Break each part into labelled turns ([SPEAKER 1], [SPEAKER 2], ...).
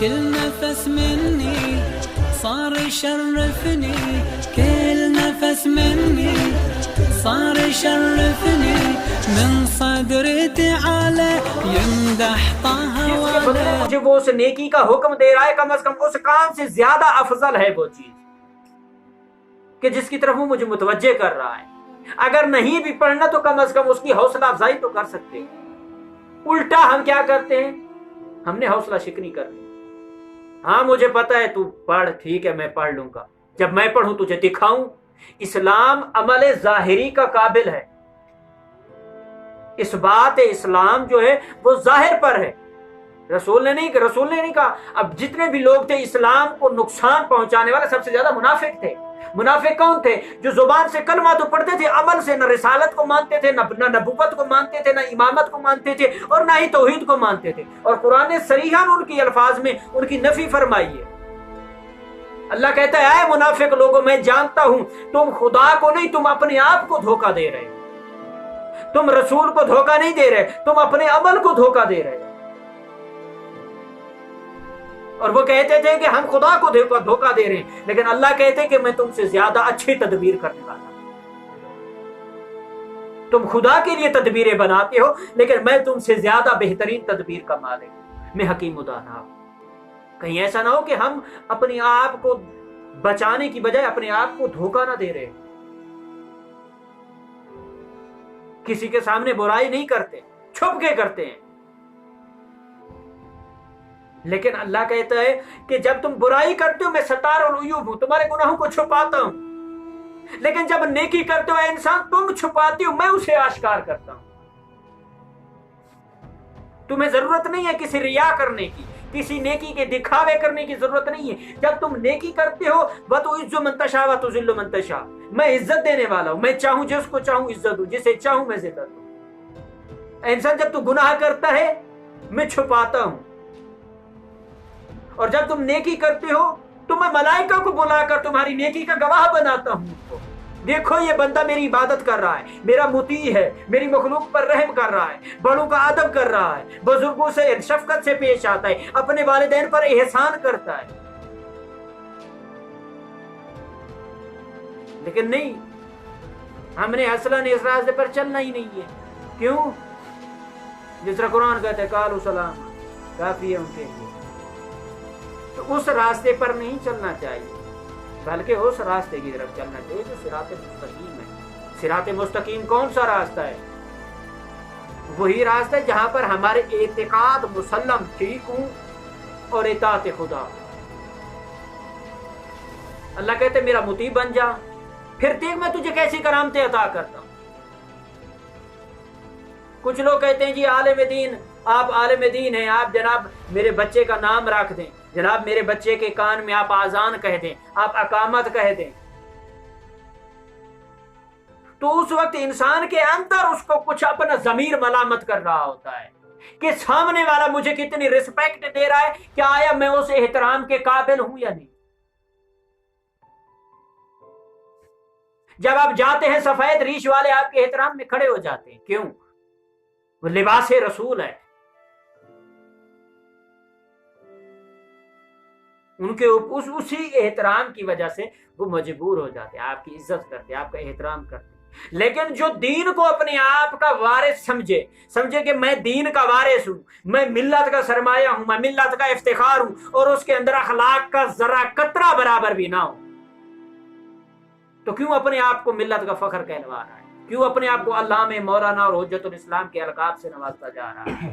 [SPEAKER 1] كل نفس مني صار يشرفني كل نفس مني صار يشرفني من صدر تعالى يمدح طه
[SPEAKER 2] مجھے وہ اس نیکی کا حکم دے رہا ہے، کم از کم اس کام سے زیادہ افضل ہے وہ چیز کہ جس کی طرف وہ مجھے متوجہ کر رہا ہے۔ اگر نہیں بھی پڑھنا تو کم از کم اس کی حوصلہ افزائی تو کر سکتے ہیں۔ الٹا ہم کیا کرتے ہیں؟ ہم نے حوصلہ شکنی کر لی۔ ہاں مجھے پتا ہے تو پڑھ، ٹھیک ہے میں پڑھ لوں گا، جب میں پڑھوں تجھے دکھاؤں۔ اسلام عمل ظاہری کا قابل ہے، اس بات اسلام جو ہے وہ ظاہر پر ہے۔ رسول نے نہیں کہا۔ اب جتنے بھی لوگ تھے اسلام کو نقصان پہنچانے والے، سب سے زیادہ منافق تھے۔ منافق کون تھے؟ جو زبان سے کلمہ تو پڑھتے تھے، عمل سے نہ رسالت کو مانتے تھے، نہ نبوت کو مانتے تھے، نہ امامت کو مانتے تھے، اور نہ ہی توحید کو مانتے تھے۔ اور قرآن نے صریحاً ان کی الفاظ میں ان کی نفی فرمائی ہے۔ اللہ کہتا ہے اے منافق لوگوں، میں جانتا ہوں تم خدا کو نہیں، تم اپنے آپ کو دھوکہ دے رہے ہو۔ تم رسول کو دھوکہ نہیں دے رہے، تم اپنے عمل کو دھوکہ دے رہے ہو۔ اور وہ کہتے تھے کہ ہم خدا کو دھوکہ دے رہے ہیں، لیکن اللہ کہتے کہ میں تم سے زیادہ اچھی تدبیر کرنے والا ہوں۔ تم خدا کے لیے تدبیریں بناتے ہو، لیکن میں تم سے زیادہ بہترین تدبیر کا مالک ہوں، میں حکیم مدانا ہوں۔ کہیں ایسا نہ ہو کہ ہم اپنے آپ کو بچانے کی بجائے اپنے آپ کو دھوکہ نہ دے رہے ہیں۔ کسی کے سامنے برائی نہیں کرتے، چھپ کے کرتے ہیں، لیکن اللہ کہتا ہے کہ جب تم برائی کرتے ہو میں ستار العیوب ہوں، تمہارے گناہوں کو چھپاتا ہوں، لیکن جب نیکی کرتے ہو اے انسان تم چھپاتے ہو، میں اسے آشکار کرتا ہوں۔ تمہیں ضرورت نہیں ہے کسی ریا کرنے کی، کسی نیکی کے دکھاوے کرنے کی ضرورت نہیں ہے۔ جب تم نیکی کرتے ہو وَتُعِزُّ مَن تَشَاءُ وَتُذِلُّ مَن تَشَاءُ، میں عزت دینے والا ہوں، میں چاہوں جس کو چاہوں عزت دوں، جسے چاہوں میں ذلت دوں۔ اے انسان جب تو گناہ کرتا ہے میں چھپاتا ہوں، اور جب تم نیکی کرتے ہو تو میں ملائکہ کو بلا کر تمہاری نیکی کا گواہ بناتا ہوں۔ دیکھو یہ بندہ میری عبادت کر رہا ہے، میرا مطیع ہے، میری مخلوق پر رحم کر رہا ہے، بڑوں کا ادب کر رہا ہے، بزرگوں سے شفقت سے پیش آتا ہے، اپنے والدین پر احسان کرتا ہے۔ لیکن نہیں، ہم نے اصلاً اس راستے پر چلنا ہی نہیں ہے۔ کیوں؟ جس طرح قرآن کہتے ہیں قالوا سلام، کافی ہے ان کے لیے۔ تو اس راستے پر نہیں چلنا چاہیے، بلکہ اس راستے کی طرف چلنا چاہیے جو صراط مستقیم ہے۔ صراط مستقیم کون سا راستہ ہے؟ وہی راستہ ہے جہاں پر ہمارے اعتقاد مسلم ٹھیک ہوں اور اطاعت خدا۔ اللہ کہتے ہیں میرا مطیع بن جا، پھر دیکھ میں تجھے کیسی کرامتیں عطا کرتا ہوں۔ کچھ لوگ کہتے ہیں جی عالم دین، آپ عالم دین ہیں، آپ جناب میرے بچے کا نام رکھ دیں، جناب میرے بچے کے کان میں آپ آذان کہہ دیں، آپ اقامت کہہ دیں۔ تو اس وقت انسان کے اندر اس کو کچھ اپنا ضمیر ملامت کر رہا ہوتا ہے کہ سامنے والا مجھے کتنی رسپیکٹ دے رہا ہے، کیا آیا میں اس احترام کے قابل ہوں یا نہیں۔ جب آپ جاتے ہیں سفید ریش والے آپ کے احترام میں کھڑے ہو جاتے ہیں، کیوں؟ وہ لباس رسول ہے، ان کے اسی احترام کی وجہ سے وہ مجبور ہو جاتے ہیں، آپ کی عزت کرتے، آپ کا احترام کرتے۔ لیکن جو دین کو اپنے آپ کا وارث سمجھے کہ میں دین کا وارث ہوں، میں ملت کا سرمایہ ہوں، میں ملت کا افتخار ہوں، اور اس کے اندر اخلاق کا ذرا قطرہ برابر بھی نہ ہو، تو کیوں اپنے آپ کو ملت کا فخر کہلوا رہا ہے؟ کیوں اپنے آپ کو علامہ، مولانا اور حجت الاسلام کے القاب سے نوازتا جا رہا ہے؟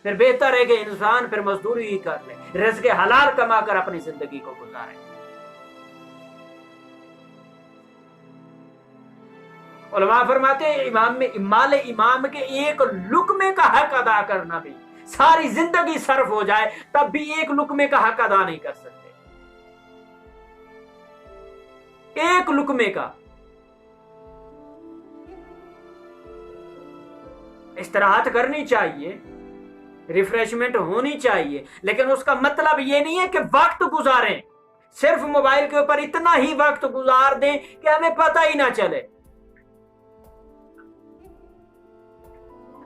[SPEAKER 2] پھر بہتر ہے کہ انسان پھر مزدوری ہی کر لے، رزق حلال کما کر اپنی زندگی کو گزارے۔ علماء فرماتے ہیں مال امام کے ایک لقمے کا حق ادا کرنا بھی ساری زندگی صرف ہو جائے تب بھی ایک لقمے کا حق ادا نہیں کر سکتے۔ ایک لقمے کا استراحت کرنی چاہیے، ریفریشمنٹ ہونی چاہیے، لیکن اس کا مطلب یہ نہیں ہے کہ وقت گزاریں، صرف موبائل کے اوپر اتنا ہی وقت گزار دیں کہ ہمیں پتہ ہی نہ چلے۔